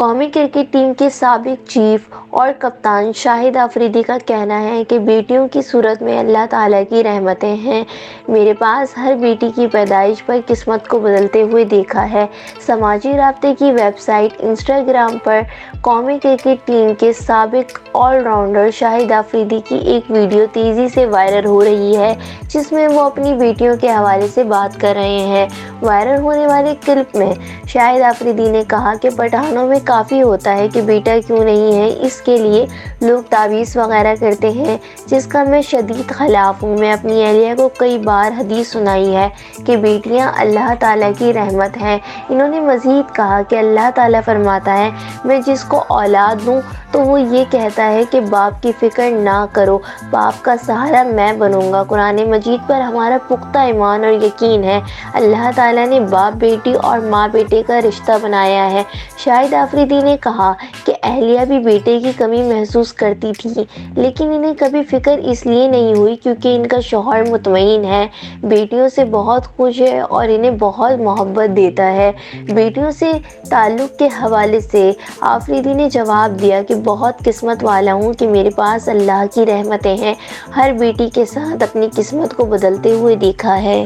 قومی cricket team کے سابق چیف اور کپتان شاہد آفریدی کا کہنا ہے کہ بیٹیوں کی صورت میں اللہ تعالیٰ کی رحمتیں ہیں۔ میرے پاس ہر بیٹی کی پیدائش پر قسمت کو بدلتے ہوئے دیکھا ہے۔ سماجی رابطے کی ویب سائٹ انسٹاگرام پر قومی کرکٹ ٹیم کے سابق آل راؤنڈر شاہد آفریدی کی ایک ویڈیو تیزی سے وائرل ہو رہی ہے، جس میں وہ اپنی بیٹیوں کے حوالے سے بات کر رہے ہیں۔ وائرل ہونے والے کلپ میں شاہد آفریدی نے کہا کہ پٹھانوں میں کافی ہوتا ہے کہ بیٹا کیوں نہیں ہے، اس کے لیے لوگ تعویذ وغیرہ کرتے ہیں، جس کا میں شدید خلاف ہوں۔ میں اپنی اہلیہ کو کئی بار حدیث سنائی ہے کہ بیٹیاں اللہ تعالیٰ کی رحمت ہیں۔ انہوں نے مزید کہا کہ اللہ تعالیٰ فرماتا ہے، میں جس کو اولاد دوں تو وہ یہ کہتا ہے کہ باپ کی فکر نہ کرو، باپ کا سہارا میں بنوں گا۔ قرآن مجید پر ہمارا پختہ ایمان اور یقین ہے۔ اللہ تعالیٰ نے باپ بیٹی اور ماں بیٹے کا رشتہ بنایا ہے۔ شاہد آفریدی نے کہا کہ اہلیہ بھی بیٹے کی کمی محسوس کرتی تھیں، لیکن انہیں کبھی فکر اس لیے نہیں ہوئی کیونکہ ان کا شوہر مطمئن ہے، بیٹیوں سے بہت خوش ہے اور انہیں بہت محبت دیتا ہے۔ بیٹیوں سے تعلق کے حوالے سے آفریدی نے جواب دیا کہ بہت قسمت والا ہوں کہ میرے پاس اللہ کی رحمتیں ہیں، ہر بیٹی کے ساتھ اپنی قسمت کو بدلتے ہوئے دیکھا ہے۔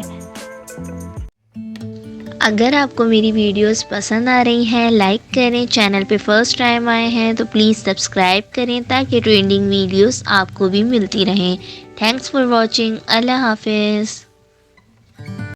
اگر آپ کو میری ویڈیوز پسند آ رہی ہیں، لائک کریں، چینل پہ فرسٹ ٹائم آئے ہیں تو پلیز سبسکرائب کریں تاکہ ٹرینڈنگ ویڈیوز آپ کو بھی ملتی رہیں۔ Thanks for watching. اللہ حافظ۔